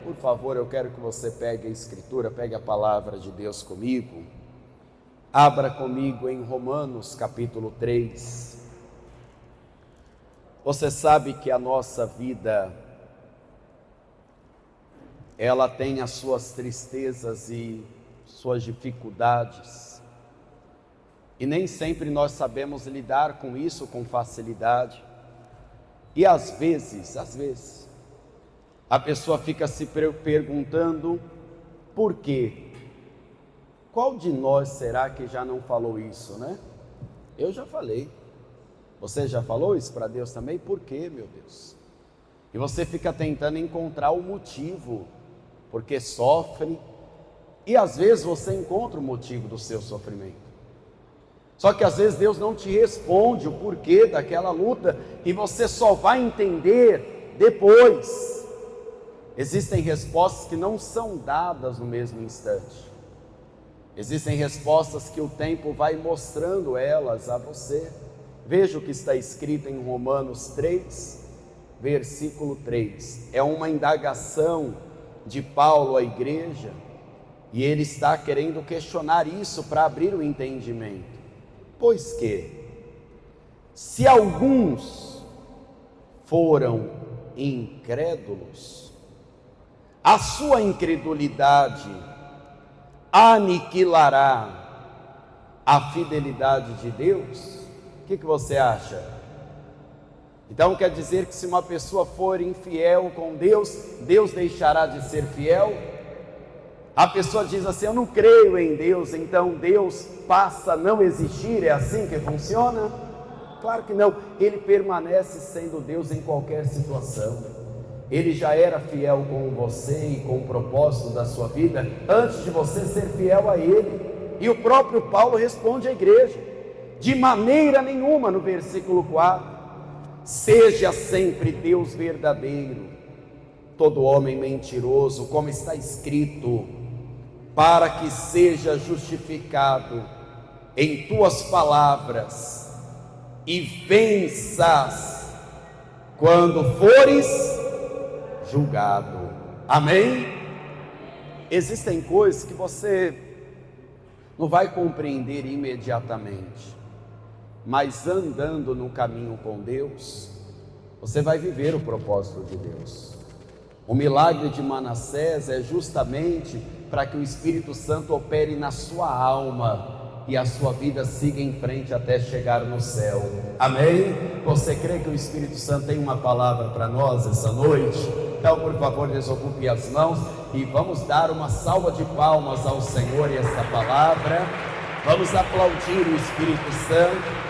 Por favor, eu quero que você pegue a Escritura, pegue a palavra de Deus comigo. Abra comigo em Romanos capítulo 3. Você sabe que a nossa vida, ela tem as suas tristezas e suas dificuldades. E nem sempre nós sabemos lidar com isso com facilidade. E às vezes, a pessoa fica se perguntando por quê? Qual de nós será que já não falou isso, né? Eu já falei. Você já falou isso para Deus também? Por quê, meu Deus? E você fica tentando encontrar o motivo, porque sofre, e às vezes você encontra o motivo do seu sofrimento. Só que às vezes Deus não te responde o porquê daquela luta, e você só vai entender depois. Existem respostas que não são dadas no mesmo instante. Existem respostas que o tempo vai mostrando elas a você. Veja o que está escrito em Romanos 3, versículo 3. É uma indagação de Paulo à igreja, e ele está querendo questionar isso para abrir o entendimento. Pois que, se alguns foram incrédulos, a sua incredulidade aniquilará a fidelidade de Deus? O que você acha? Então quer dizer que se uma pessoa for infiel com Deus, Deus deixará de ser fiel? A pessoa diz assim: eu não creio em Deus, então Deus passa a não existir? É assim que funciona? Claro que não. Ele permanece sendo Deus em qualquer situação. Ele já era fiel com você e com o propósito da sua vida antes de você ser fiel a Ele. E o próprio Paulo responde à igreja: de maneira nenhuma, no versículo 4, seja sempre Deus verdadeiro, todo homem mentiroso, como está escrito, para que seja justificado em tuas palavras e venças quando fores julgado. Amém? Existem coisas que você não vai compreender imediatamente, mas andando no caminho com Deus, você vai viver o propósito de Deus. O milagre de Manassés é justamente para que o Espírito Santo opere na sua alma e a sua vida siga em frente até chegar no céu. Amém? Você crê que o Espírito Santo tem uma palavra para nós essa noite? Então, por favor, desocupe as mãos e vamos dar uma salva de palmas ao Senhor e essa palavra. Vamos aplaudir o Espírito Santo.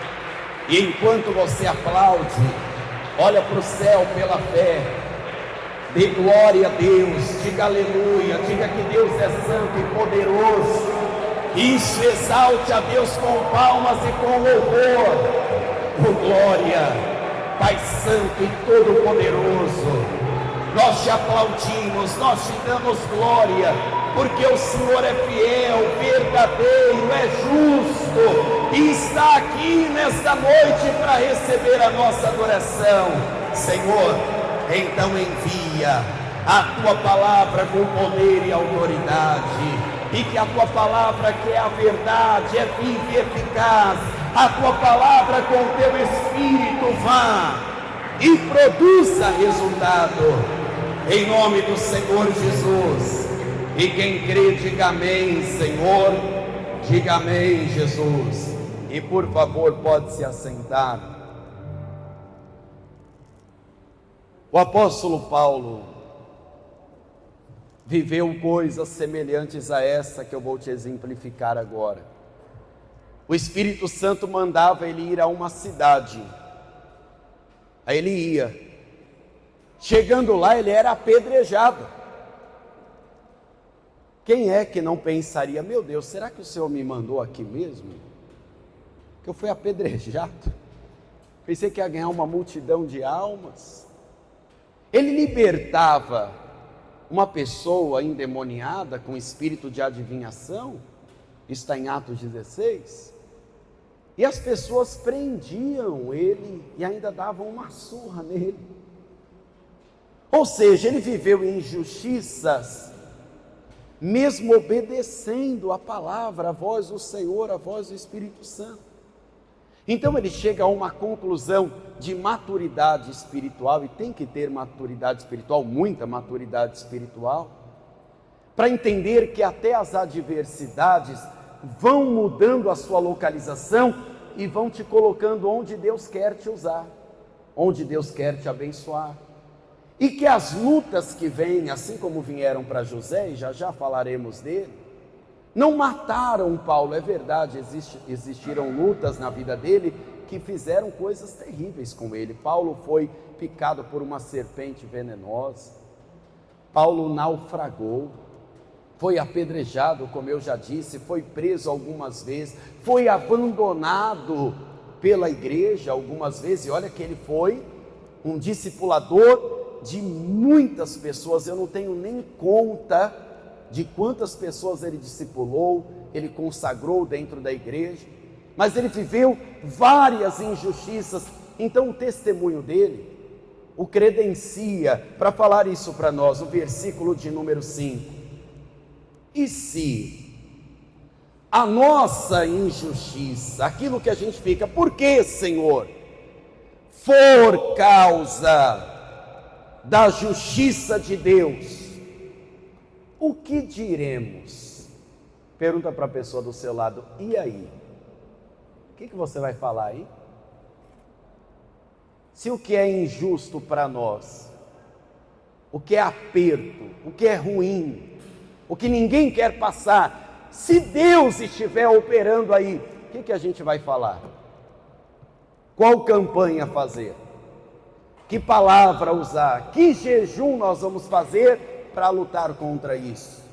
E enquanto você aplaude, olha para o céu pela fé, dê glória a Deus, diga aleluia, diga que Deus é santo e poderoso. Isso, exalte a Deus com palmas e com louvor. Oh glória, Pai santo e todo poderoso, nós te aplaudimos, nós te damos glória, porque o Senhor é fiel, verdadeiro, é justo, e está aqui nesta noite para receber a nossa adoração. Senhor, então envia a tua palavra com poder e autoridade, e que a tua palavra, que é a verdade, é viva e eficaz, a tua palavra com o teu Espírito vá e produza resultado, em nome do Senhor Jesus. E quem crê, diga amém, Senhor, diga amém, Jesus. E por favor, pode se assentar. O apóstolo Paulo viveu coisas semelhantes a essa que eu vou te exemplificar agora. O Espírito Santo mandava ele ir a uma cidade, aí ele ia. Chegando lá, ele era apedrejado. Quem é que não pensaria: meu Deus, será que o Senhor me mandou aqui mesmo? Que eu fui apedrejado. Pensei que ia ganhar uma multidão de almas. Ele libertava uma pessoa endemoniada com espírito de adivinhação, está em Atos 16, e as pessoas prendiam ele e ainda davam uma surra nele. Ou seja, ele viveu injustiças, mesmo obedecendo a palavra, a voz do Senhor, a voz do Espírito Santo. Então ele chega a uma conclusão de maturidade espiritual, e tem que ter maturidade espiritual, muita maturidade espiritual, para entender que até as adversidades vão mudando a sua localização e vão te colocando onde Deus quer te usar, onde Deus quer te abençoar. E que as lutas que vêm, assim como vieram para José, e já falaremos dele, não mataram Paulo. É verdade, existiram lutas na vida dele que fizeram coisas terríveis com ele. Paulo foi picado por uma serpente venenosa, Paulo naufragou, foi apedrejado, como eu já disse, foi preso algumas vezes, foi abandonado pela igreja algumas vezes, e olha que ele foi um discipulador de muitas pessoas. Eu não tenho nem conta de quantas pessoas ele discipulou, ele consagrou dentro da igreja, mas ele viveu várias injustiças. Então o testemunho dele o credencia para falar isso para nós, o versículo de número 5. E se a nossa injustiça, aquilo que a gente fica, por que, Senhor? For causa da justiça de Deus, o que diremos? Pergunta para a pessoa do seu lado, e aí? O que você vai falar aí? Se o que é injusto para nós, o que é aperto, o que é ruim, o que ninguém quer passar, se Deus estiver operando aí, o que a gente vai falar? Qual campanha fazer? Que palavra usar? Que jejum nós vamos fazer para lutar contra isso?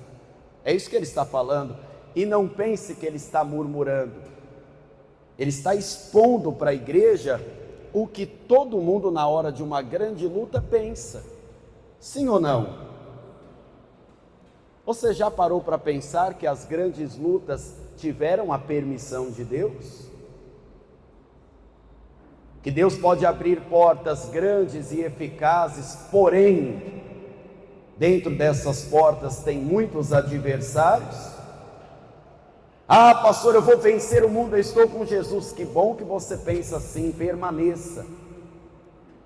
É isso que ele está falando. E não pense que ele está murmurando. Ele está expondo para a igreja o que todo mundo na hora de uma grande luta pensa. Sim ou não? Você já parou para pensar que as grandes lutas tiveram a permissão de Deus? Que Deus pode abrir portas grandes e eficazes, porém, dentro dessas portas tem muitos adversários? Ah, pastor, eu vou vencer o mundo, eu estou com Jesus. Que bom que você pensa assim, permaneça.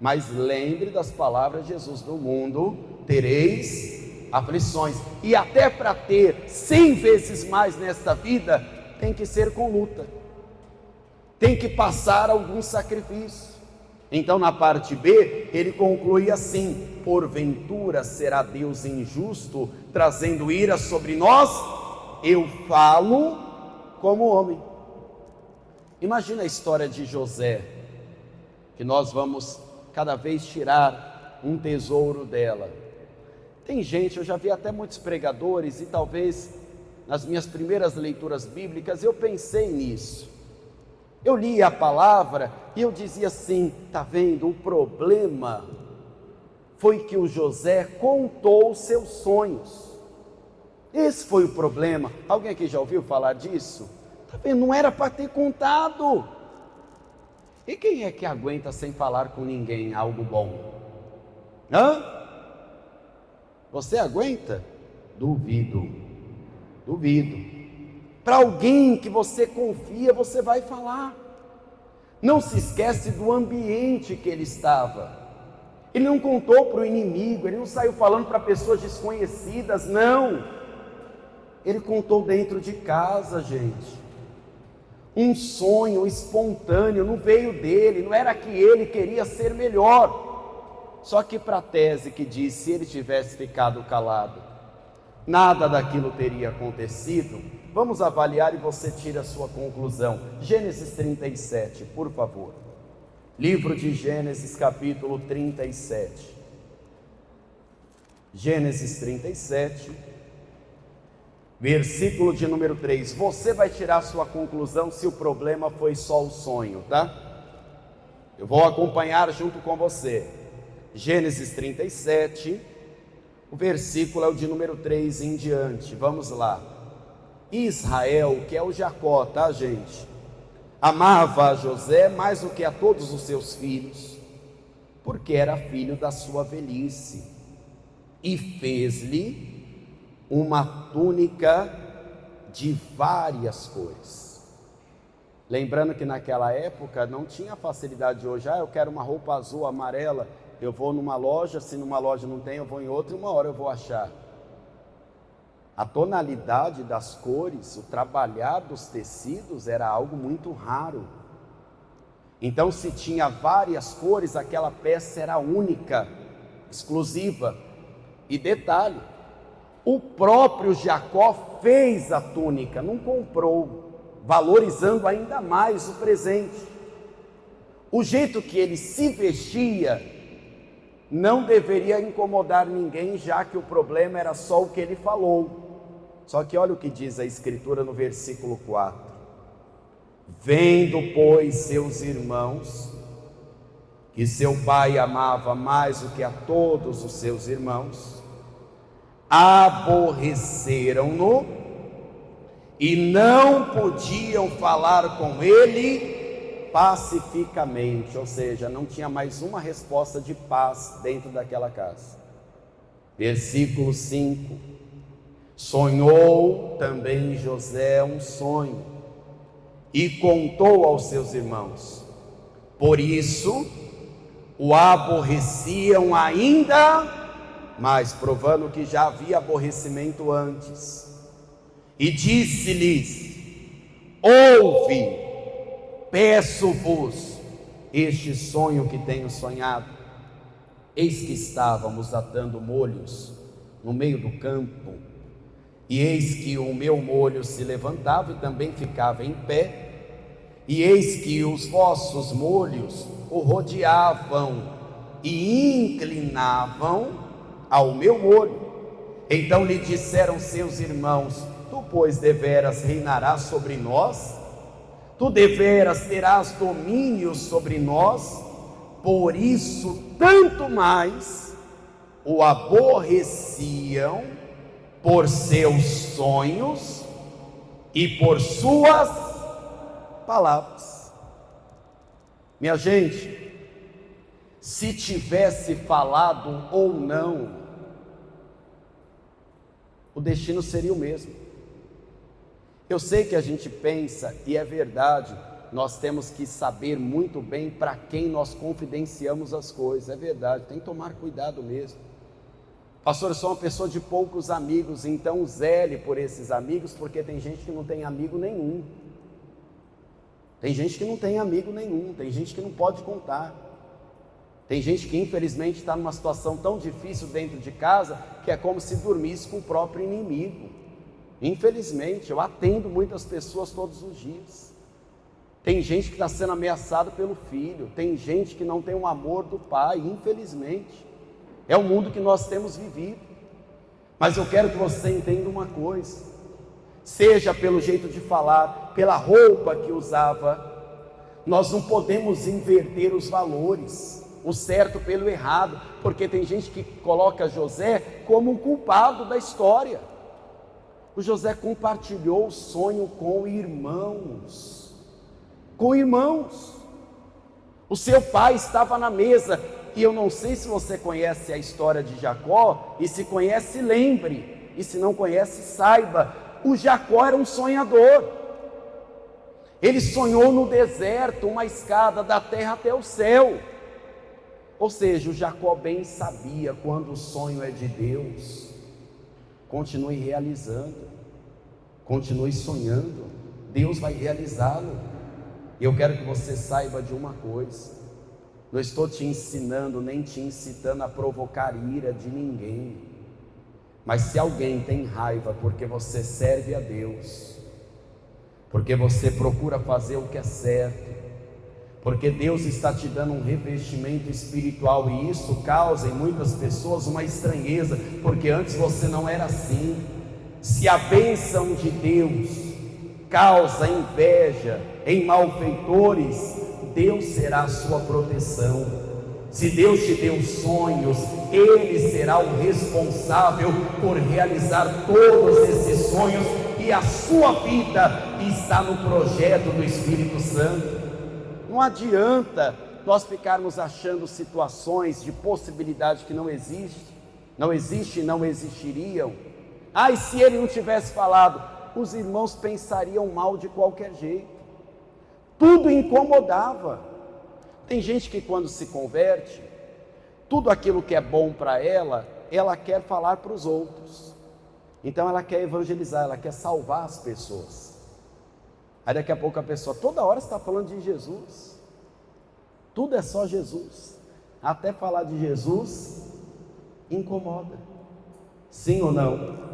Mas lembre das palavras de Jesus: no mundo tereis aflições. E até para ter 100 vezes mais nesta vida, tem que ser com luta, tem que passar algum sacrifício. Então na parte B, ele conclui assim: porventura será Deus injusto, trazendo ira sobre nós? Eu falo como homem. Imagina a história de José, que nós vamos cada vez tirar um tesouro dela. Tem gente, eu já vi até muitos pregadores, e talvez nas minhas primeiras leituras bíblicas eu pensei nisso. Eu lia a palavra e eu dizia assim: está vendo, o problema foi que o José contou os seus sonhos. Esse foi o problema. Alguém aqui já ouviu falar disso? Está vendo, não era para ter contado. E quem é que aguenta sem falar com ninguém algo bom? Hã? Você aguenta? Duvido. Para alguém que você confia, você vai falar. Não se esquece do ambiente que ele estava. Ele não contou para o inimigo, ele não saiu falando para pessoas desconhecidas, não. Ele contou dentro de casa, gente. Um sonho espontâneo, não veio dele, não era que ele queria ser melhor. Só que para a tese que diz, se ele tivesse ficado calado, nada daquilo teria acontecido, vamos avaliar e você tira a sua conclusão. Gênesis 37, por favor. Livro de Gênesis, capítulo 37. Gênesis 37, versículo de número 3. Você vai tirar a sua conclusão se o problema foi só o sonho, tá? Eu vou acompanhar junto com você. Gênesis 37, o versículo é o de número 3 em diante. Vamos lá. Israel, que é o Jacó, tá, gente? Amava a José mais do que a todos os seus filhos, porque era filho da sua velhice. e fez-lhe uma túnica de várias cores. Lembrando que naquela época não tinha a facilidade de hoje. Eu quero uma roupa azul, amarela, eu vou numa loja, se numa loja não tem, eu vou em outra e uma hora eu vou achar. A tonalidade das cores, o trabalhar dos tecidos era algo muito raro. Então, se tinha várias cores, aquela peça era única, exclusiva. E detalhe, o próprio Jacó fez a túnica, não comprou, valorizando ainda mais o presente. O jeito que ele se vestia não deveria incomodar ninguém, já que o problema era só o que ele falou. Só que olha o que diz a Escritura no versículo 4. Vendo, pois, seus irmãos, que seu pai amava mais do que a todos os seus irmãos, aborreceram-no e não podiam falar com ele pacificamente, ou seja, não tinha mais uma resposta de paz dentro daquela casa. Versículo 5: sonhou também José um sonho e contou aos seus irmãos, por isso o aborreciam ainda mais, provando que já havia aborrecimento antes. E disse-lhes: ouve, peço-vos este sonho que tenho sonhado. Eis que estávamos atando molhos no meio do campo, e eis que o meu molho se levantava e também ficava em pé, e eis que os vossos molhos o rodeavam e inclinavam ao meu molho. Então lhe disseram seus irmãos: tu, pois, deveras reinarás sobre nós? Tu deveras terás domínio sobre nós? Por isso, tanto mais o aborreciam por seus sonhos e por suas palavras. Minha gente, se tivesse falado ou não, o destino seria o mesmo. Eu sei que a gente pensa, e é verdade, nós temos que saber muito bem para quem nós confidenciamos as coisas, é verdade, tem que tomar cuidado mesmo. Pastor, eu sou uma pessoa de poucos amigos, então zele por esses amigos, porque tem gente que não tem amigo nenhum. Tem gente que não tem amigo nenhum, tem gente que não pode contar. Tem gente que infelizmente está numa situação tão difícil dentro de casa, que é como se dormisse com o próprio inimigo. Infelizmente, eu atendo muitas pessoas todos os dias. Tem gente que está sendo ameaçada pelo filho, tem gente que não tem o amor do pai, infelizmente. É o mundo que nós temos vivido. Mas eu quero que você entenda uma coisa: seja pelo jeito de falar, pela roupa que usava, nós não podemos inverter os valores, o certo pelo errado, porque tem gente que coloca José como um culpado da história. O José compartilhou o sonho com irmãos. Com irmãos. O seu pai estava na mesa. E eu não sei se você conhece a história de Jacó, e se conhece, lembre, e se não conhece, saiba, o Jacó era um sonhador. Ele sonhou no deserto uma escada da terra até o céu. Ou seja, o Jacó bem sabia, quando o sonho é de Deus, continue realizando, continue sonhando, Deus vai realizá-lo. E eu quero que você saiba de uma coisa: não estou te ensinando, nem te incitando a provocar ira de ninguém, mas se alguém tem raiva porque você serve a Deus, porque você procura fazer o que é certo, porque Deus está te dando um revestimento espiritual, e isso causa em muitas pessoas uma estranheza, porque antes você não era assim. Se a bênção de Deus causa inveja em malfeitores, Deus será a sua proteção. Se Deus te deu sonhos, Ele será o responsável por realizar todos esses sonhos, e a sua vida está no projeto do Espírito Santo. Não adianta nós ficarmos achando situações de possibilidade que não existem. não existe e não existiriam. E se ele não tivesse falado, os irmãos pensariam mal de qualquer jeito. Tudo incomodava. Tem gente que quando se converte, tudo aquilo que é bom para ela, ela quer falar para os outros. Então ela quer evangelizar, ela quer salvar as pessoas. Aí daqui a pouco a pessoa toda hora está falando de Jesus. Tudo é só Jesus. Até falar de Jesus incomoda. Sim ou não?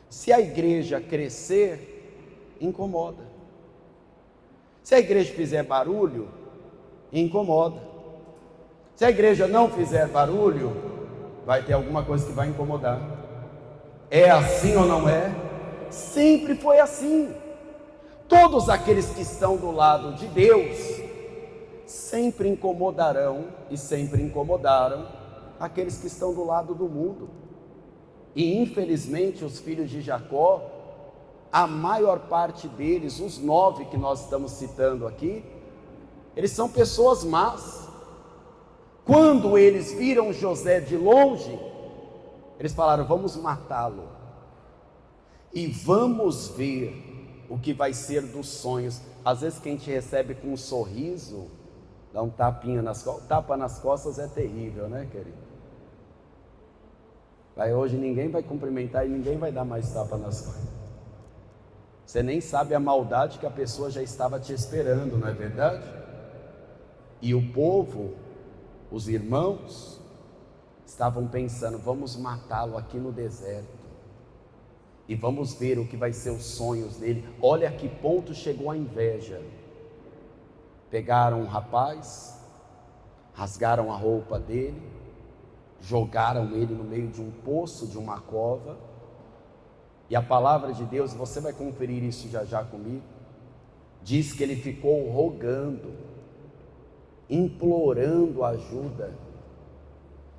Se a igreja crescer, incomoda. Se a igreja fizer barulho, incomoda. Se a igreja não fizer barulho, vai ter alguma coisa que vai incomodar. É assim ou não é? Sempre foi assim. Todos aqueles que estão do lado de Deus sempre incomodarão e sempre incomodaram aqueles que estão do lado do mundo. E infelizmente os filhos de Jacó, a maior parte deles, os 9 que nós estamos citando aqui, eles são pessoas más. Quando eles viram José de longe, eles falaram: vamos matá-lo e vamos ver o que vai ser dos sonhos. Às vezes quem te recebe com um sorriso, dá um tapinha nas costas. Tapa nas costas é terrível, né, querido? Hoje ninguém vai cumprimentar e ninguém vai dar mais tapa nas costas. Você nem sabe a maldade que a pessoa já estava te esperando, não é verdade? E o povo, os irmãos, estavam pensando: vamos matá-lo aqui no deserto e vamos ver o que vai ser os sonhos dele. Olha a que ponto chegou a inveja. Pegaram um rapaz, rasgaram a roupa dele, jogaram ele no meio de um poço, de uma cova. E a palavra de Deus, você vai conferir isso já já comigo, diz que ele ficou rogando, implorando ajuda,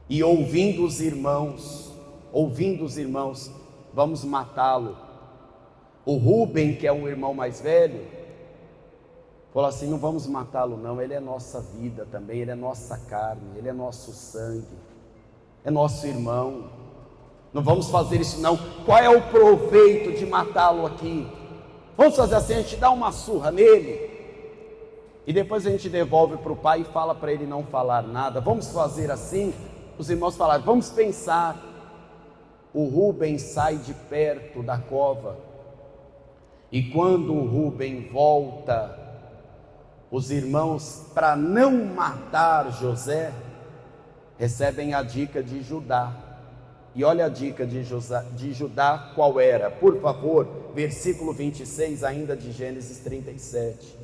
e ouvindo os irmãos, vamos matá-lo. O Rubem, que é um irmão mais velho, falou assim: não vamos matá-lo não, ele é nossa vida também, ele é nossa carne, ele é nosso sangue, é nosso irmão, não vamos fazer isso não. Qual é o proveito de matá-lo aqui? Vamos fazer assim, a gente dá uma surra nele e depois a gente devolve para o pai e fala para ele não falar nada. Vamos fazer assim? Os irmãos falaram: vamos pensar. O Rubem sai de perto da cova, e quando o Rubem volta, os irmãos, para não matar José, recebem a dica de Judá. E olha a dica de Judá qual era, por favor, versículo 26 ainda de Gênesis 37.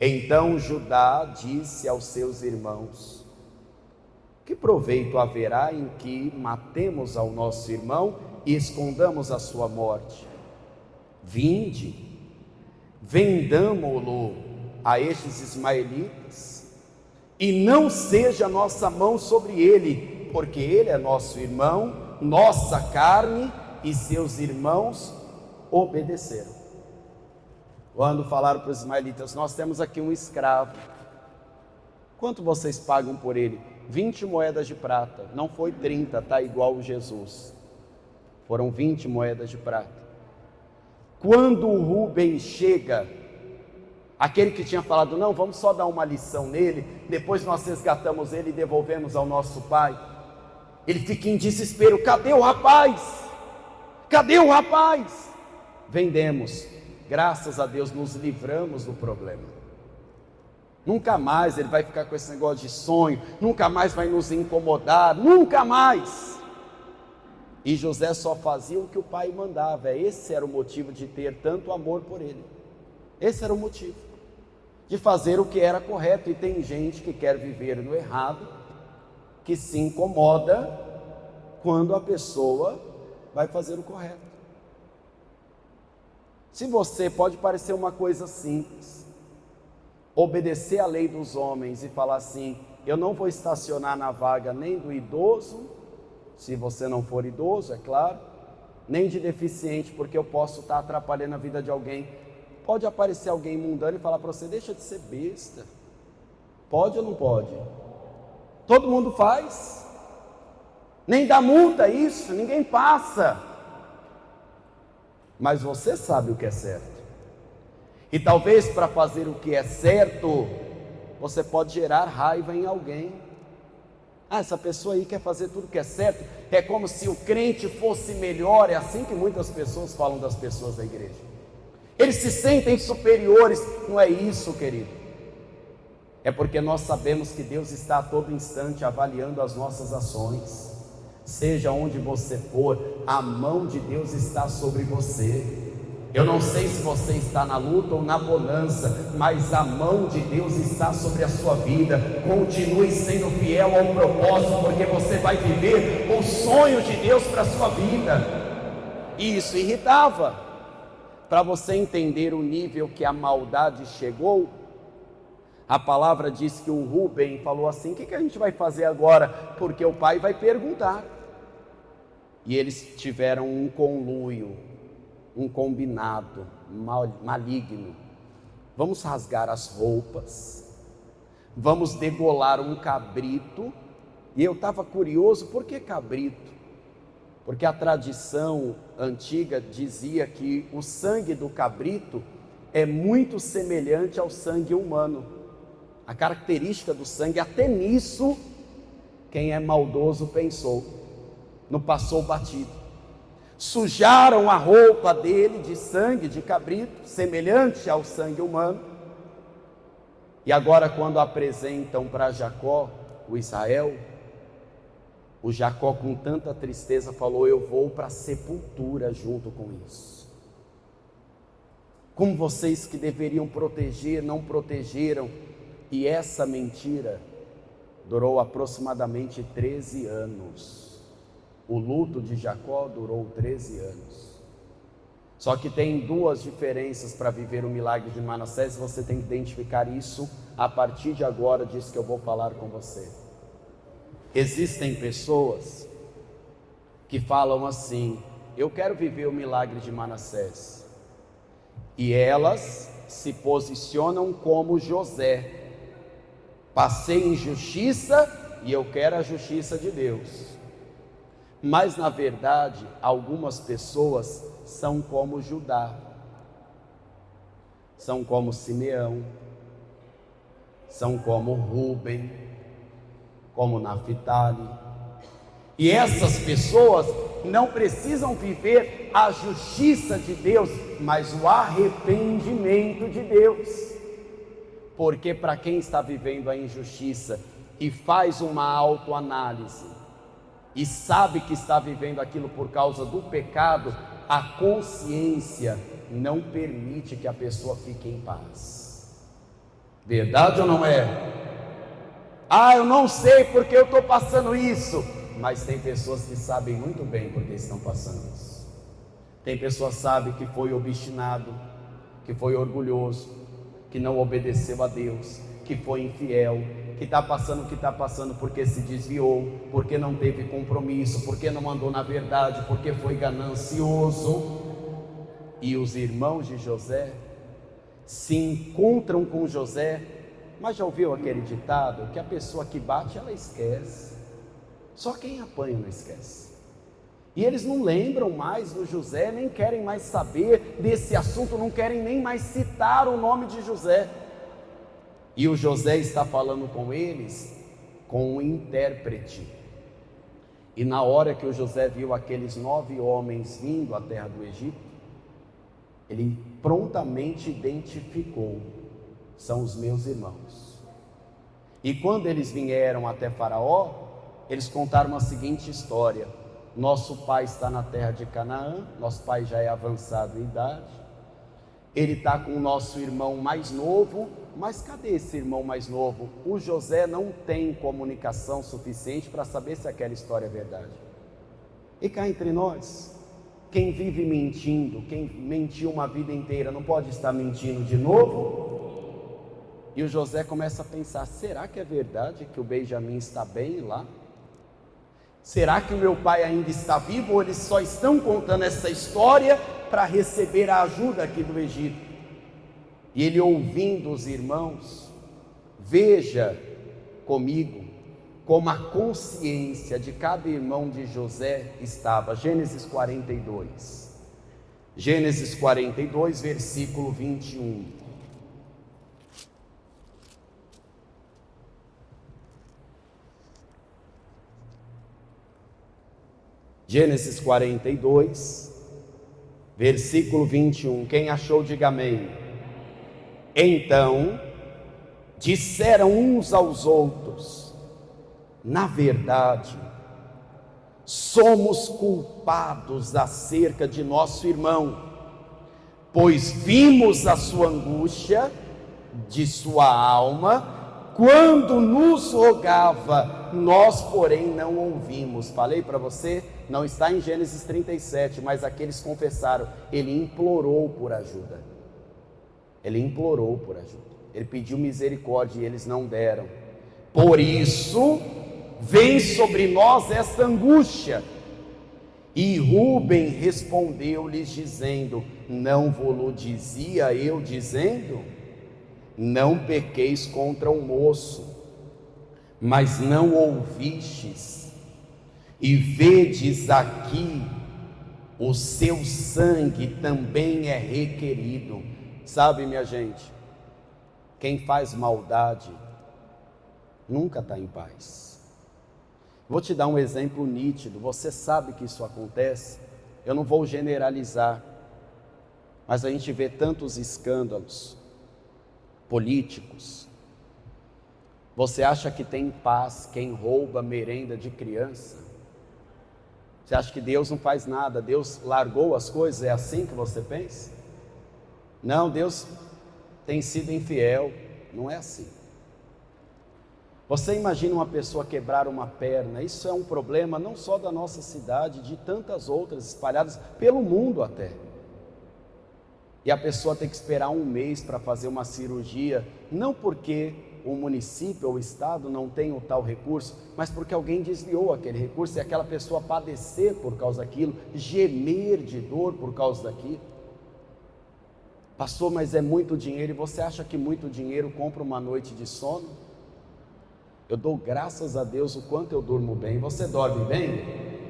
Então Judá disse aos seus irmãos: que proveito haverá em que matemos ao nosso irmão e escondamos a sua morte? Vinde, vendamo-lo a estes ismaelitas, e não seja nossa mão sobre ele, porque ele é nosso irmão, nossa carne, e seus irmãos obedeceram. Quando falaram para os ismaelitas: nós temos aqui um escravo, quanto vocês pagam por ele? 20 moedas de prata, não foi 30, tá igual Jesus, foram 20 moedas de prata. Quando o Rubem chega, aquele que tinha falado: não, vamos só dar uma lição nele, depois nós resgatamos ele e devolvemos ao nosso pai, ele fica em desespero: cadê o rapaz? Cadê o rapaz? Vendemos, graças a Deus nos livramos do problema. Nunca mais ele vai ficar com esse negócio de sonho, nunca mais vai nos incomodar, nunca mais. E José só fazia o que o pai mandava. Esse era o motivo de ter tanto amor por ele. Esse era o motivo de fazer o que era correto. E tem gente que quer viver no errado, que se incomoda quando a pessoa vai fazer o correto. Se você, pode parecer uma coisa simples, obedecer à lei dos homens e falar assim: eu não vou estacionar na vaga nem do idoso, se você não for idoso, é claro, nem de deficiente, porque eu posso estar atrapalhando a vida de alguém. Pode aparecer alguém mundano e falar para você: deixa de ser besta. Pode ou não pode? Todo mundo faz. nem dá multa isso, ninguém passa. Mas você sabe o que é certo. E talvez para fazer o que é certo, você pode gerar raiva em alguém. Essa pessoa aí quer fazer tudo o que é certo, é como se o crente fosse melhor. É assim que muitas pessoas falam das pessoas da igreja. Eles se sentem superiores. Não é isso, querido. É porque nós sabemos que Deus está a todo instante avaliando as nossas ações. Seja onde você for, a mão de Deus está sobre você. Eu não sei se você está na luta ou na bonança, mas a mão de Deus está sobre a sua vida. Continue sendo fiel ao propósito, porque você vai viver o sonho de Deus para a sua vida. E isso irritava. Para você entender o nível que a maldade chegou, a palavra diz que o Rubem falou assim: o que a gente vai fazer agora? Porque o pai vai perguntar. E eles tiveram um conluio, um combinado maligno. Vamos rasgar as roupas, vamos degolar um cabrito. E eu estava curioso, por que cabrito? Porque a tradição antiga dizia que o sangue do cabrito é muito semelhante ao sangue humano. A característica do sangue, até nisso, quem é maldoso pensou, não passou batido. Sujaram a roupa dele de sangue de cabrito, semelhante ao sangue humano. E agora, quando apresentam para Jacó, o Israel, o Jacó, com tanta tristeza, falou: eu vou para a sepultura junto com isso. Como vocês que deveriam proteger, não protegeram. E essa mentira durou aproximadamente 13 anos. O luto de Jacó durou 13 anos. Só que tem duas diferenças para viver o milagre de Manassés. Você tem que identificar isso a partir de agora, disso que eu vou falar com você. Existem pessoas que falam assim: eu quero viver o milagre de Manassés. E elas se posicionam como José: passei injustiça e eu quero a justiça de Deus. Mas na verdade, algumas pessoas são como Judá, são como Simeão, são como Rubem, como Naphtali. E essas pessoas não precisam viver a justiça de Deus, mas o arrependimento de Deus. Porque para quem está vivendo a injustiça e faz uma autoanálise e sabe que está vivendo aquilo por causa do pecado, a consciência não permite que a pessoa fique em paz. Verdade ou não é? Eu não sei porque eu estou passando isso. Mas tem pessoas que sabem muito bem porque estão passando isso. Tem pessoas que sabem que foi obstinado, que foi orgulhoso, que não obedeceu a Deus, que foi infiel, que está passando o que está passando porque se desviou, porque não teve compromisso, porque não andou na verdade, porque foi ganancioso. E os irmãos de José se encontram com José. Mas já ouviu aquele ditado que a pessoa que bate, ela esquece, só quem apanha não esquece. E eles não lembram mais do José, nem querem mais saber desse assunto, não querem nem mais citar o nome de José. E o José está falando com eles com um intérprete. E na hora que o José viu aqueles 9 homens vindo à terra do Egito, ele prontamente identificou: são os meus irmãos. E quando eles vieram até Faraó, eles contaram a seguinte história: nosso pai está na terra de Canaã, nosso pai já é avançado em idade, ele está com o nosso irmão mais novo. Mas cadê esse irmão mais novo? O José não tem comunicação suficiente para saber se aquela história é verdade. E cá entre nós, quem vive mentindo, quem mentiu uma vida inteira, não pode estar mentindo de novo? E o José começa a pensar: será que é verdade que o Benjamim está bem lá? Será que o meu pai ainda está vivo, ou eles só estão contando essa história para receber a ajuda aqui do Egito? E ele, ouvindo os irmãos, veja comigo como a consciência de cada irmão de José estava. Gênesis 42. Gênesis 42, versículo 21. Gênesis 42, versículo 21. Quem achou, diga amém. Então disseram uns aos outros: na verdade, somos culpados acerca de nosso irmão, pois vimos a sua angústia de sua alma, quando nos rogava, nós porém não ouvimos. Falei para você, não está em Gênesis 37, mas aqui eles confessaram, ele implorou por ajuda. Ele implorou por ajuda, ele pediu misericórdia e eles não deram. Por isso vem sobre nós esta angústia. E Rúben respondeu-lhes dizendo: não vos dizia eu dizendo, não pequeis contra o moço, mas não ouvistes, e vedes aqui, o seu sangue também é requerido. Sabe, minha gente, quem faz maldade nunca está em paz. Vou te dar um exemplo nítido, você sabe que isso acontece, eu não vou generalizar, mas a gente vê tantos escândalos políticos. Você acha que tem paz quem rouba merenda de criança? Você acha que Deus não faz nada, Deus largou as coisas, é assim que você pensa? Não, Deus tem sido infiel, não é assim. Você imagina uma pessoa quebrar uma perna, isso é um problema não só da nossa cidade, de tantas outras espalhadas pelo mundo até. E a pessoa tem que esperar um mês para fazer uma cirurgia, não porque o município ou o estado não tem o tal recurso, mas porque alguém desviou aquele recurso e aquela pessoa padecer por causa daquilo, gemer de dor por causa daquilo. Pastor, mas é muito dinheiro, e você acha que muito dinheiro compra uma noite de sono? Eu dou graças a Deus o quanto eu durmo bem. Você dorme bem?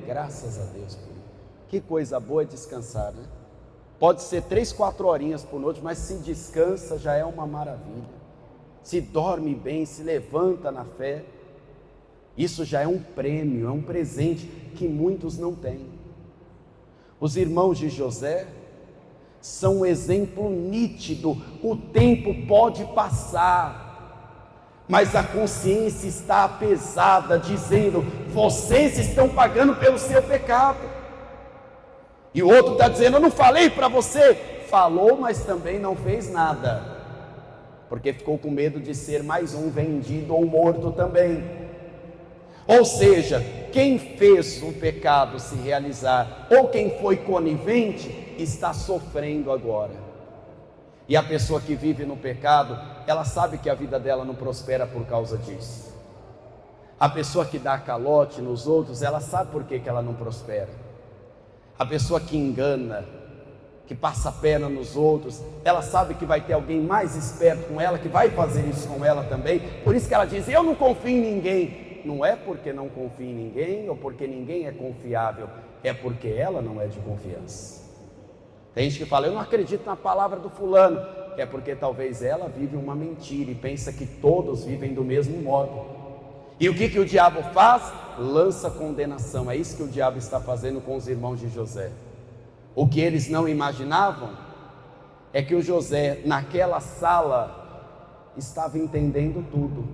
Graças a Deus por isso. Que coisa boa é descansar, né? Pode ser 3, 4 horinhas por noite, mas se descansa já é uma maravilha. Se dorme bem, se levanta na fé, isso já é um prêmio, é um presente que muitos não têm. Os irmãos de José são um exemplo nítido. O tempo pode passar, mas a consciência está pesada, dizendo: vocês estão pagando pelo seu pecado. E o outro está dizendo: eu não falei para você. Falou, mas também não fez nada, porque ficou com medo de ser mais um vendido ou morto também. Ou seja, quem fez o pecado se realizar, ou quem foi conivente, está sofrendo agora. E a pessoa que vive no pecado, ela sabe que a vida dela não prospera por causa disso. A pessoa que dá calote nos outros, ela sabe por que ela não prospera. A pessoa que engana, que passa a perna nos outros, ela sabe que vai ter alguém mais esperto com ela, que vai fazer isso com ela também. Por isso que ela diz: eu não confio em ninguém. Não é porque não confia em ninguém, ou porque ninguém é confiável, é porque ela não é de confiança. Tem gente que fala: eu não acredito na palavra do fulano. É porque talvez ela vive uma mentira e pensa que todos vivem do mesmo modo. E o que o diabo faz? Lança condenação. É isso que o diabo está fazendo com os irmãos de José. O que eles não imaginavam é que o José, naquela sala, estava entendendo tudo.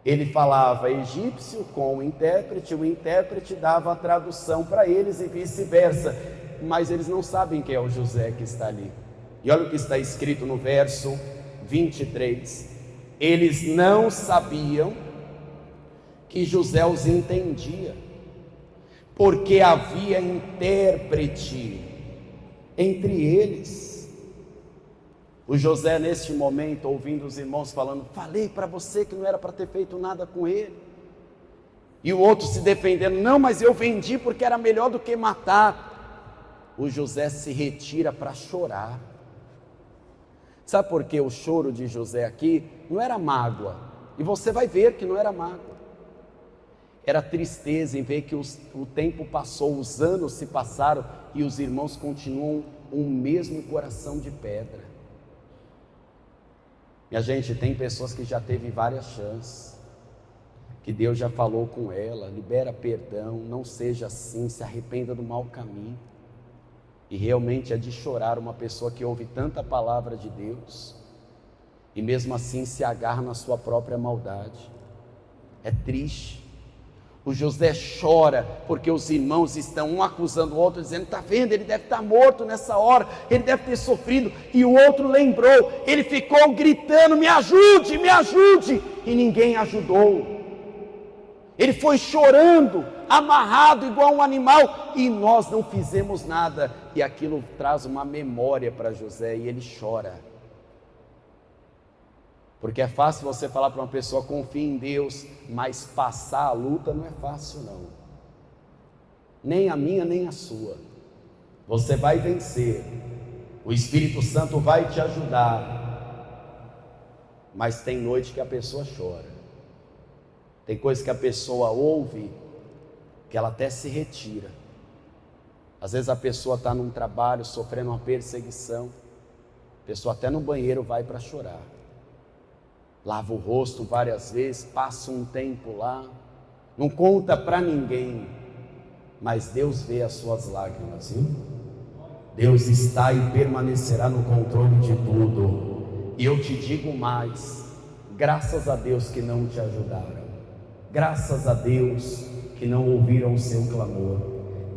Ele falava egípcio com o intérprete dava a tradução para eles e vice-versa. Mas eles não sabem quem é o José que está ali. E olha o que está escrito no verso 23. Eles não sabiam que José os entendia, porque havia intérprete entre eles. O José, neste momento, ouvindo os irmãos falando: falei para você que não era para ter feito nada com ele. E o outro se defendendo: não, mas eu vendi porque era melhor do que matar. O José se retira para chorar. Sabe por que o choro de José aqui não era mágoa? E você vai ver que não era mágoa. Era tristeza em ver que o tempo passou, os anos se passaram e os irmãos continuam um mesmo coração de pedra. E a gente tem pessoas que já teve várias chances, que Deus já falou com ela, libera perdão, não seja assim, se arrependa do mau caminho. E realmente é de chorar uma pessoa que ouve tanta palavra de Deus e mesmo assim se agarra na sua própria maldade. É triste. O José chora porque os irmãos estão um acusando o outro, dizendo: está vendo, ele deve estar morto nessa hora, ele deve ter sofrido. E o outro lembrou, ele ficou gritando: me ajude, me ajude, e ninguém ajudou. Ele foi chorando, amarrado igual um animal, e nós não fizemos nada. E aquilo traz uma memória para José, e ele chora. Porque é fácil você falar para uma pessoa: confie em Deus, mas passar a luta não é fácil não. Nem a minha, nem a sua. Você vai vencer, o Espírito Santo vai te ajudar, mas tem noite que a pessoa chora. Tem coisa que a pessoa ouve, que ela até se retira. Às vezes a pessoa está num trabalho, sofrendo uma perseguição, a pessoa até no banheiro vai para chorar. Lava o rosto várias vezes, passa um tempo lá, não conta para ninguém, mas Deus vê as suas lágrimas, viu? Deus está e permanecerá no controle de tudo. E eu te digo mais: graças a Deus que não te ajudaram, graças a Deus que não ouviram o seu clamor,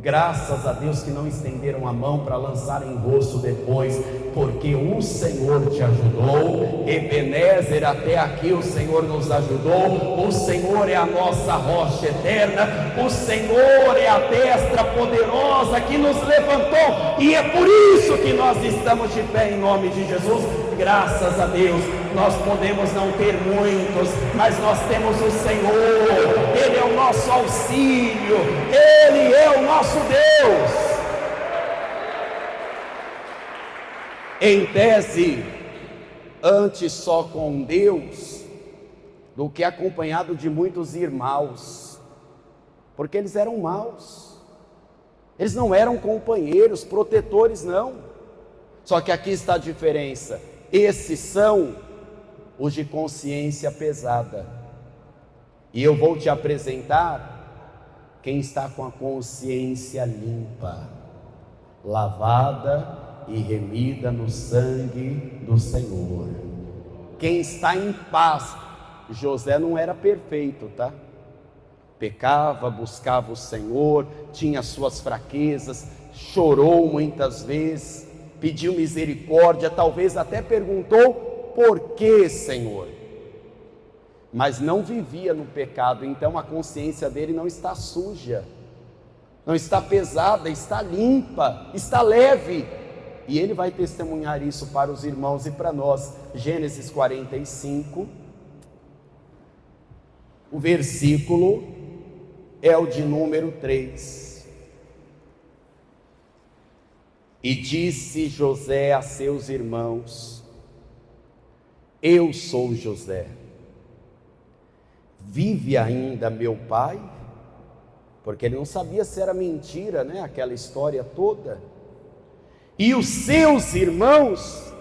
graças a Deus que não estenderam a mão para lançar em rosto depois, porque o Senhor te ajudou. Ebenezer, até aqui o Senhor nos ajudou. O Senhor é a nossa rocha eterna, o Senhor é a destra poderosa que nos levantou, e é por isso que nós estamos de pé em nome de Jesus. Graças a Deus. Nós podemos não ter muitos, mas nós temos o Senhor, Ele é o nosso auxílio, Ele é o nosso Deus. Em tese, antes só com Deus, do que acompanhado de muitos irmãos, porque eles eram maus, eles não eram companheiros, protetores não. Só que aqui está a diferença: esses são os de consciência pesada, e eu vou te apresentar quem está com a consciência limpa, lavada e remida no sangue do Senhor. Quem está em paz. José não era perfeito, tá? Pecava, buscava o Senhor, tinha suas fraquezas, chorou muitas vezes, pediu misericórdia, talvez até perguntou: por que, Senhor? Mas não vivia no pecado, então a consciência dele não está suja, não está pesada, está limpa, está leve, e ele vai testemunhar isso para os irmãos e para nós. Gênesis 45, o versículo é o de número 3. E disse José a seus irmãos: eu sou José, vive ainda meu pai? Porque ele não sabia se era mentira, né? Aquela história toda. E os seus irmãos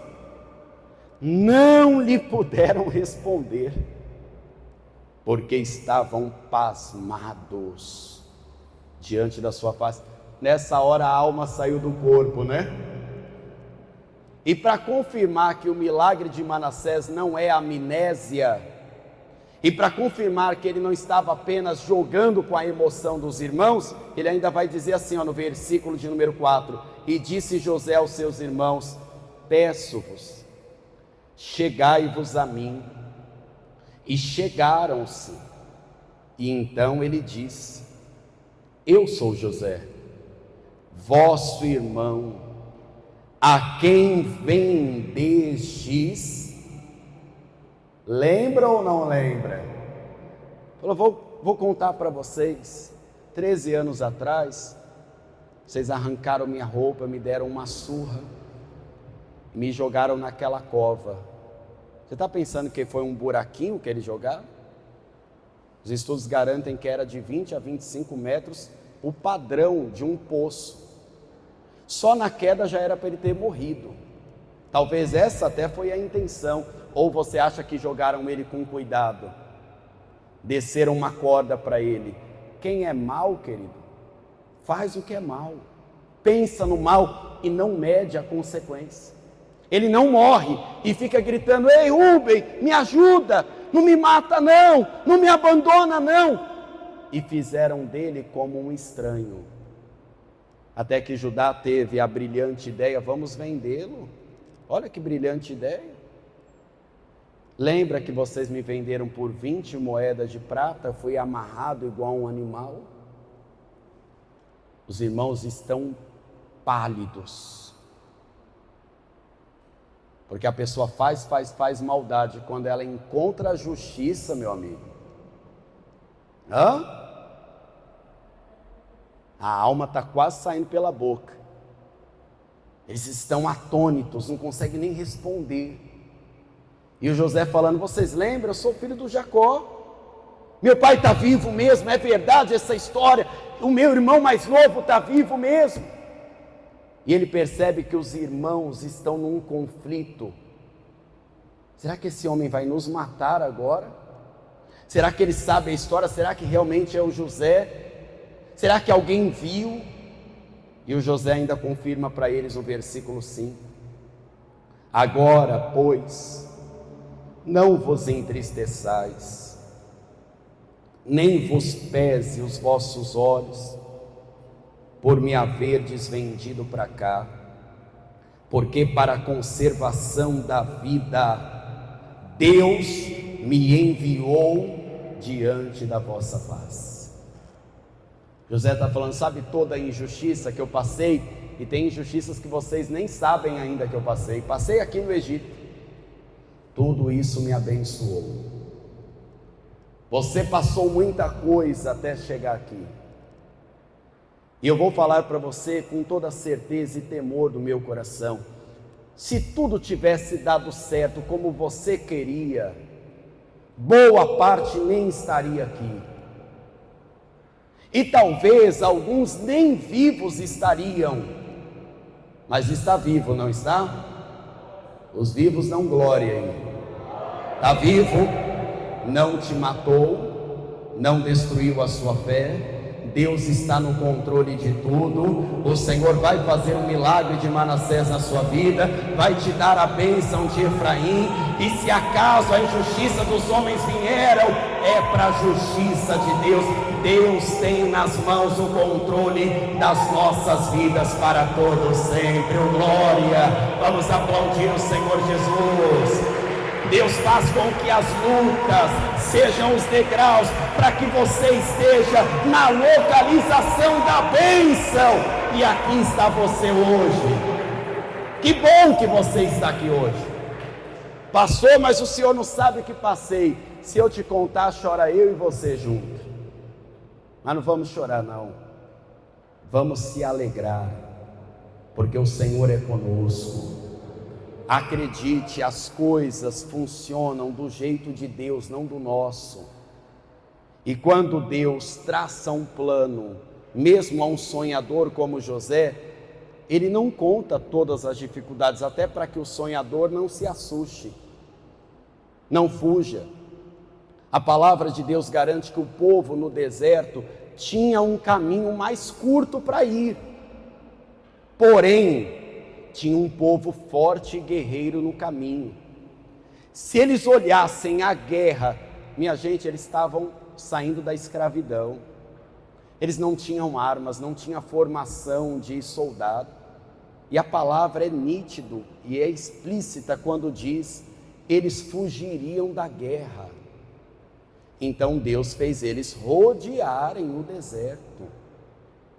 não lhe puderam responder, porque estavam pasmados diante da sua face. Nessa hora a alma saiu do corpo, né? E para confirmar que o milagre de Manassés não é amnésia, e para confirmar que ele não estava apenas jogando com a emoção dos irmãos, ele ainda vai dizer assim, no versículo de número 4: e disse José aos seus irmãos: peço-vos, chegai-vos a mim. E chegaram-se. E então ele disse: eu sou José, vosso irmão, a quem vendestes. Lembra ou não lembra? Falou: vou contar para vocês. 13 anos atrás, vocês arrancaram minha roupa, me deram uma surra, me jogaram naquela cova. Você está pensando que foi um buraquinho que eles jogaram? Os estudos garantem que era de 20 a 25 metros o padrão de um poço. Só na queda já era para ele ter morrido. Talvez essa até foi a intenção. Ou você acha que jogaram ele com cuidado? Desceram uma corda para ele. Quem é mal, querido, faz o que é mal. Pensa no mal e não mede a consequência. Ele não morre e fica gritando: ei, Rubem, me ajuda, não me mata não, não me abandona não. E fizeram dele como um estranho. Até que Judá teve a brilhante ideia: vamos vendê-lo. Olha que brilhante ideia. Lembra que vocês me venderam por 20 moedas de prata? Fui amarrado igual um animal. Os irmãos estão pálidos. Porque a pessoa faz maldade. Quando ela encontra a justiça, meu amigo, a alma está quase saindo pela boca. Eles estão atônitos, não conseguem nem responder. E o José falando: vocês lembram? Eu sou filho do Jacó. Meu pai está vivo mesmo, é verdade essa história. O meu irmão mais novo está vivo mesmo. E ele percebe que os irmãos estão num conflito. Será que esse homem vai nos matar agora? Será que ele sabe a história? Será que realmente é o José? Será que alguém viu? E o José ainda confirma para eles o versículo 5. Agora, pois, não vos entristeçais, nem vos pese os vossos olhos, por me haverdes vendido para cá, porque para a conservação da vida, Deus me enviou diante da vossa face. José está falando: sabe toda a injustiça que eu passei? E tem injustiças que vocês nem sabem ainda que eu passei. Passei aqui no Egito. Tudo isso me abençoou. Você passou muita coisa até chegar aqui. E eu vou falar para você com toda certeza e temor do meu coração: se tudo tivesse dado certo como você queria, boa parte nem estaria aqui. E talvez alguns nem vivos estariam. Mas está vivo, não está? Os vivos dão glória aí. Está vivo, não te matou, não destruiu a sua fé. Deus está no controle de tudo. O Senhor vai fazer um milagre de Manassés na sua vida, vai te dar a bênção de Efraim. E se acaso a injustiça dos homens vieram, é para a justiça de Deus. Deus tem nas mãos o controle das nossas vidas para todo sempre. Oh, glória! Vamos aplaudir o Senhor Jesus. Deus faz com que as lutas sejam os degraus para que você esteja na localização da bênção. E aqui está você hoje. Que bom que você está aqui hoje. Passou, mas o Senhor não sabe o que passei. Se eu te contar, chora eu e você junto. Mas não vamos chorar não. Vamos se alegrar, porque o Senhor é conosco. Acredite, as coisas funcionam do jeito de Deus, não do nosso. E quando Deus traça um plano, mesmo a um sonhador como José, ele não conta todas as dificuldades, até para que o sonhador não se assuste, não fuja. A palavra de Deus garante que o povo no deserto tinha um caminho mais curto para ir. Porém, tinha um povo forte e guerreiro no caminho. Se eles olhassem a guerra, minha gente, eles estavam saindo da escravidão. Eles não tinham armas, não tinham formação de soldado. E a palavra é nítido e é explícita quando diz: eles fugiriam da guerra. Então Deus fez eles rodearem o deserto,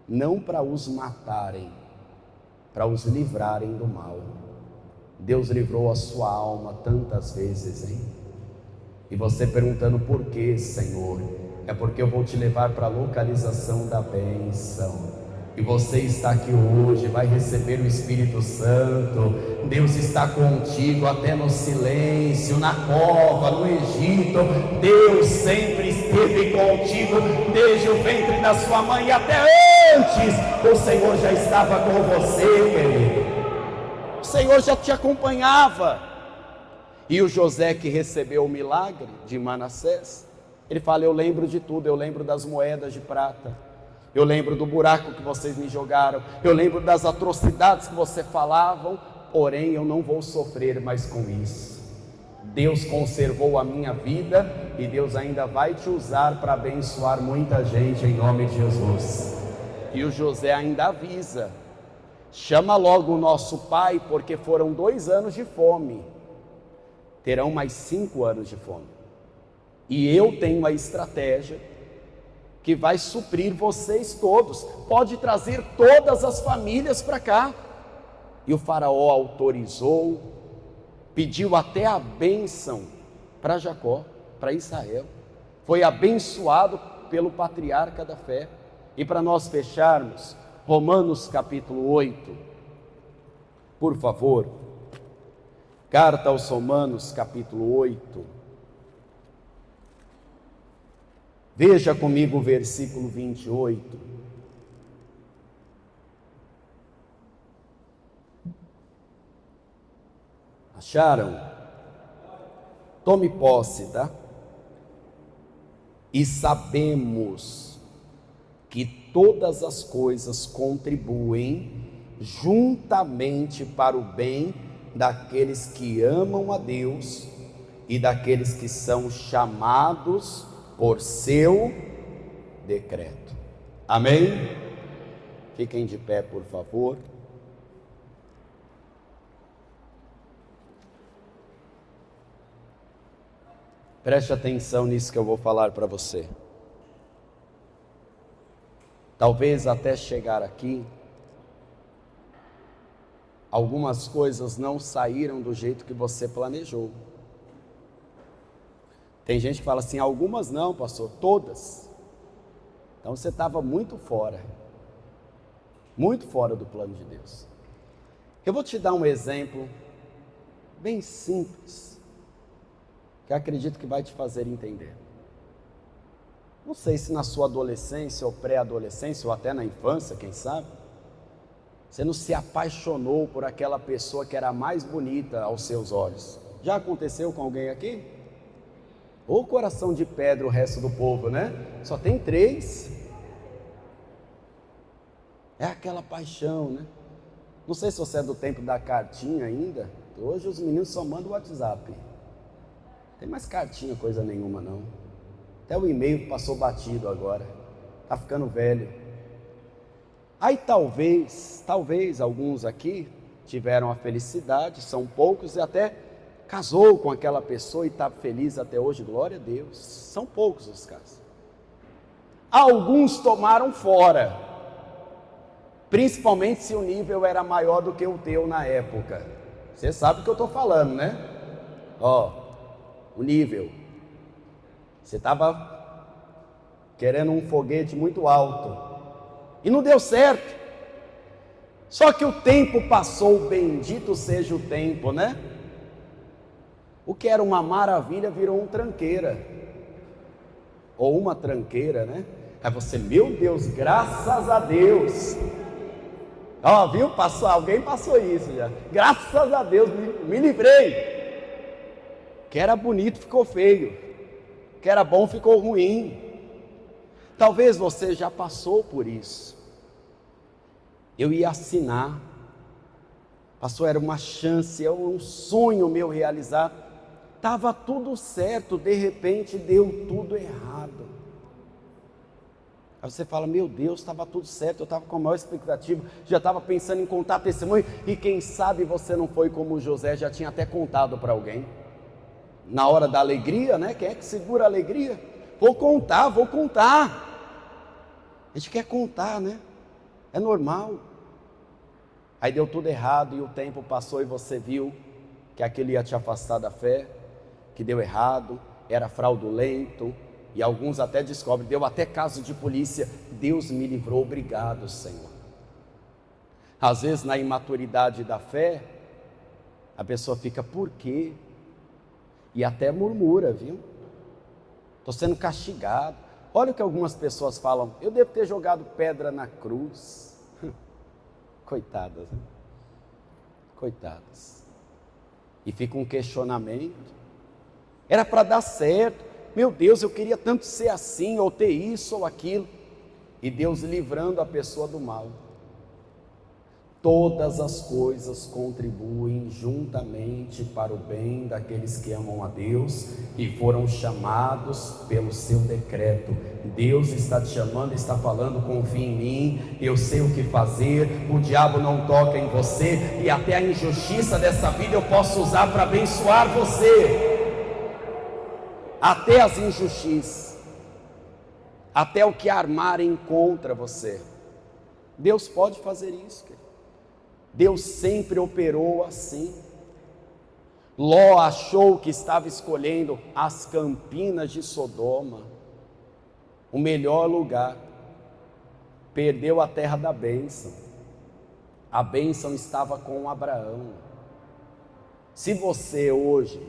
não para os matarem, para os livrarem do mal. Deus livrou a sua alma tantas vezes, hein? E você perguntando: por que, Senhor? É porque eu vou te levar para a localização da bênção. E você está aqui hoje, vai receber o Espírito Santo. Deus está contigo até no silêncio, na cova, no Egito. Deus sempre esteve contigo, desde o ventre da sua mãe até antes. O Senhor já estava com você, querido. O Senhor já te acompanhava. E o José que recebeu o milagre de Manassés, ele fala: eu lembro de tudo, eu lembro das moedas de prata, eu lembro do buraco que vocês me jogaram, eu lembro das atrocidades que vocês falavam, porém eu não vou sofrer mais com isso. Deus conservou a minha vida e Deus ainda vai te usar para abençoar muita gente em nome de Jesus. E o José ainda avisa: chama logo o nosso pai, porque foram 2 anos de fome, terão mais 5 anos de fome. E eu tenho uma estratégia que vai suprir vocês todos, pode trazer todas as famílias para cá. E o faraó autorizou, pediu até a bênção para Jacó, para Israel, foi abençoado pelo patriarca da fé. E para nós fecharmos, Romanos capítulo 8, por favor, carta aos Romanos capítulo 8, veja comigo o versículo 28. Acharam? Tome posse, tá? E sabemos que todas as coisas contribuem juntamente para o bem daqueles que amam a Deus e daqueles que são chamados por seu decreto. Amém? Fiquem de pé, por favor. Preste atenção nisso que eu vou falar para você. Talvez até chegar aqui, algumas coisas não saíram do jeito que você planejou. Tem gente que fala assim: algumas não, pastor, todas. Então você estava muito fora do plano de Deus. Eu vou te dar um exemplo bem simples, que eu acredito que vai te fazer entender. Não sei se na sua adolescência ou pré-adolescência, ou até na infância, quem sabe, você não se apaixonou por aquela pessoa que era mais bonita aos seus olhos. Já aconteceu com alguém aqui? Ou coração de pedra o resto do povo, né? Só tem 3. É aquela paixão, né? Não sei se você é do tempo da cartinha ainda. Hoje os meninos só mandam o WhatsApp. Não tem mais cartinha, coisa nenhuma não. Até o e-mail passou batido agora. Tá ficando velho. Aí talvez alguns aqui tiveram a felicidade, são poucos, e até casou com aquela pessoa e está feliz até hoje, glória a Deus. São poucos os casos. Alguns tomaram fora, principalmente se o nível era maior do que o teu na época. Você sabe o que eu estou falando, né? O nível. Você estava querendo um foguete muito alto e não deu certo. Só que o tempo passou, bendito seja o tempo, né? O que era uma maravilha virou um tranqueira, ou uma tranqueira, né? Aí você, meu Deus, graças a Deus. Viu? Alguém passou isso já. Graças a Deus, me livrei. Que era bonito ficou feio, que era bom ficou ruim. Talvez você já passou por isso. Eu ia assinar, pastor, era uma chance, um sonho meu realizar. Estava tudo certo, de repente deu tudo errado. Aí você fala, meu Deus, estava tudo certo, eu estava com a maior expectativa, já estava pensando em contar testemunho, e quem sabe você não foi como José, já tinha até contado para alguém. Na hora da alegria, né? Quem é que segura a alegria? Vou contar. A gente quer contar, né? É normal. Aí deu tudo errado e o tempo passou e você viu que aquilo ia te afastar da fé, que deu errado, era fraudulento, e alguns até descobrem, deu até caso de polícia. Deus me livrou, obrigado, Senhor. Às vezes, na imaturidade da fé, a pessoa fica, por quê? E até murmura, viu? Estou sendo castigado. Olha o que algumas pessoas falam, eu devo ter jogado pedra na cruz. Coitadas, né? Coitadas. E fica um questionamento. Era para dar certo. Meu Deus, eu queria tanto ser assim, ou ter isso ou aquilo. E Deus livrando a pessoa do mal. Todas as coisas contribuem juntamente para o bem daqueles que amam a Deus e foram chamados pelo seu decreto. Deus está te chamando, está falando, confia em mim, eu sei o que fazer, o diabo não toca em você, e até a injustiça dessa vida eu posso usar para abençoar você. Até as injustiças, até o que armarem contra você, Deus pode fazer isso, querido. Deus sempre operou assim. Ló achou que estava escolhendo as campinas de Sodoma, o melhor lugar. Perdeu a terra da bênção. A bênção estava com Abraão. Se você hoje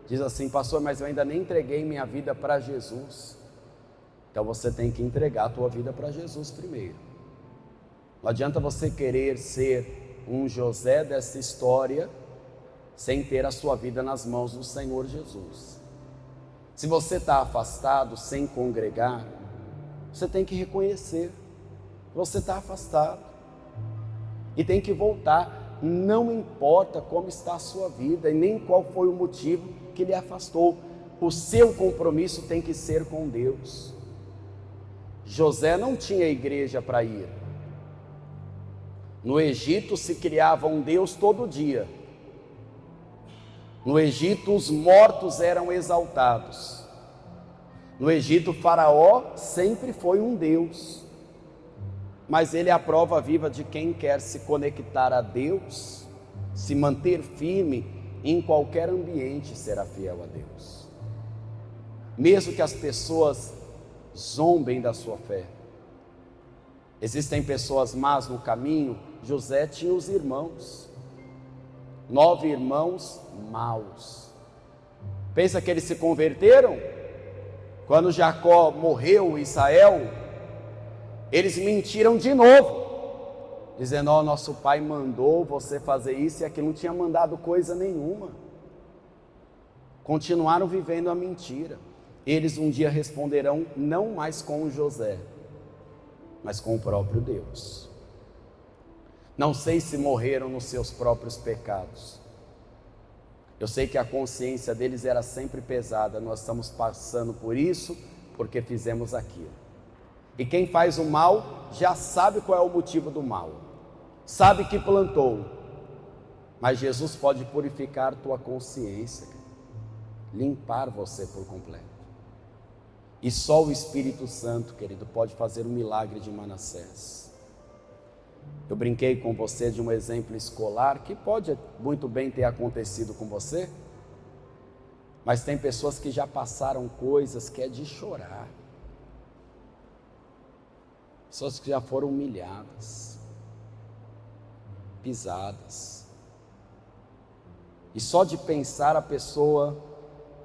diz assim, pastor, mas eu ainda nem entreguei minha vida para Jesus, então você tem que entregar a tua vida para Jesus primeiro. Não adianta você querer ser um José dessa história sem ter a sua vida nas mãos do Senhor Jesus. Se você está afastado, sem congregar, você tem que reconhecer que você está afastado e tem que voltar. Não importa como está a sua vida e nem qual foi o motivo que lhe afastou, o seu compromisso tem que ser com Deus. José não tinha igreja para ir. No Egito se criava um Deus todo dia. No Egito os mortos eram exaltados. No Egito o faraó sempre foi um Deus. Mas ele é a prova viva de quem quer se conectar a Deus, se manter firme em qualquer ambiente, será fiel a Deus. Mesmo que as pessoas zombem da sua fé. Existem pessoas más no caminho. José tinha os irmãos, 9 irmãos maus. Pensa que eles se converteram? Quando Jacó morreu, Israel, eles mentiram de novo, dizendo, nosso pai mandou você fazer isso e aquilo, não tinha mandado coisa nenhuma. Continuaram vivendo a mentira. Eles um dia responderão, não mais com José, mas com o próprio Deus. Não sei se morreram nos seus próprios pecados. Eu sei que a consciência deles era sempre pesada. Nós estamos passando por isso porque fizemos aquilo. E quem faz o mal já sabe qual é o motivo do mal. Sabe que plantou. Mas Jesus pode purificar tua consciência, limpar você por completo. E só o Espírito Santo, querido, pode fazer o milagre de Manassés. Eu brinquei com você de um exemplo escolar que pode muito bem ter acontecido com você, mas tem pessoas que já passaram coisas que é de chorar. Pessoas que já foram humilhadas, pisadas. E só de pensar a pessoa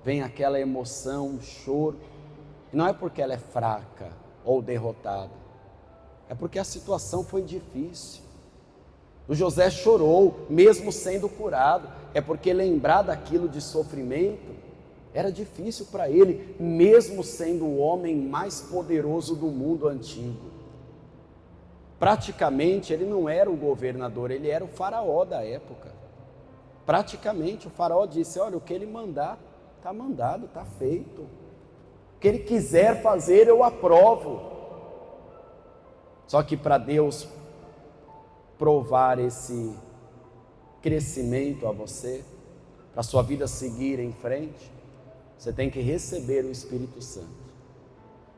vem aquela emoção, um choro. E não é porque ela é fraca ou derrotada. É porque a situação foi difícil. O José chorou, mesmo sendo curado. É porque lembrar daquilo de sofrimento era difícil para ele, mesmo sendo o homem mais poderoso do mundo antigo. Praticamente ele não era o governador, ele era o faraó da época. Praticamente o faraó disse, olha, o que ele mandar, está mandado, está feito. O que ele quiser fazer, eu aprovo. Só que para Deus provar esse crescimento a você, para a sua vida seguir em frente, você tem que receber o Espírito Santo.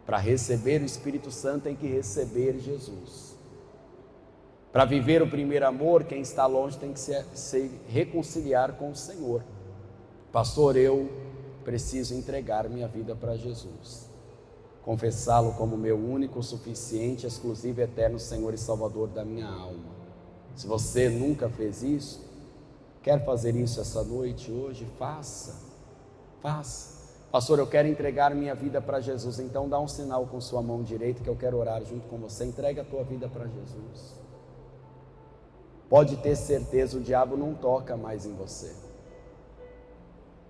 Para receber o Espírito Santo tem que receber Jesus. Para viver o primeiro amor, quem está longe tem que se reconciliar com o Senhor. Pastor, eu preciso entregar minha vida para Jesus. Confessá-lo como meu único, suficiente, exclusivo, eterno Senhor e Salvador da minha alma. Se você nunca fez isso, quer fazer isso essa noite, hoje, faça. Pastor, eu quero entregar minha vida para Jesus. Então dá um sinal com sua mão direita que eu quero orar junto com você. Entrega a tua vida para Jesus. Pode ter certeza, o diabo não toca mais em você.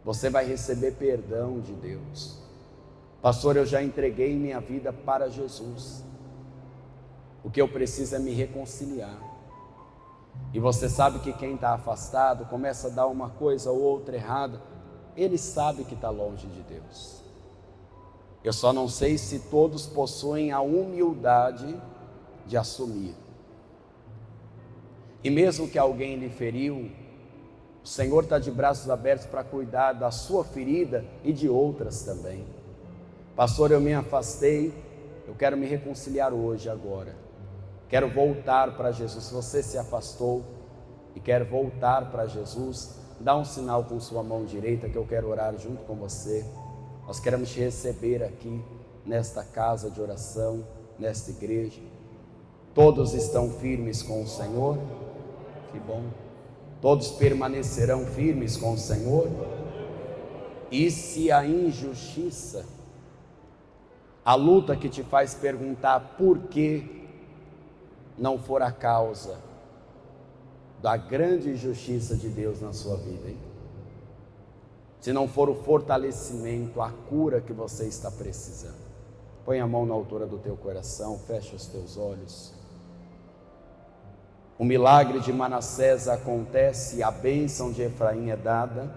Você vai receber perdão de Deus. Pastor, eu já entreguei minha vida para Jesus. O que eu preciso é me reconciliar. E você sabe que quem está afastado começa a dar uma coisa ou outra errada, ele sabe que está longe de Deus. Eu só não sei se todos possuem a humildade de assumir. E mesmo que alguém lhe feriu, o Senhor está de braços abertos para cuidar da sua ferida e de outras também. Pastor, eu me afastei, eu quero me reconciliar hoje, agora. Quero voltar para Jesus. Se você se afastou e quer voltar para Jesus, dá um sinal com sua mão direita que eu quero orar junto com você. Nós queremos te receber aqui nesta casa de oração, nesta igreja. Todos estão firmes com o Senhor? Que bom. Todos permanecerão firmes com o Senhor? E se a injustiça, a luta que te faz perguntar por que, não for a causa da grande justiça de Deus na sua vida, hein? Se não for o fortalecimento, a cura que você está precisando, põe a mão na altura do teu coração, fecha os teus olhos. O milagre de Manassés acontece, a bênção de Efraim é dada,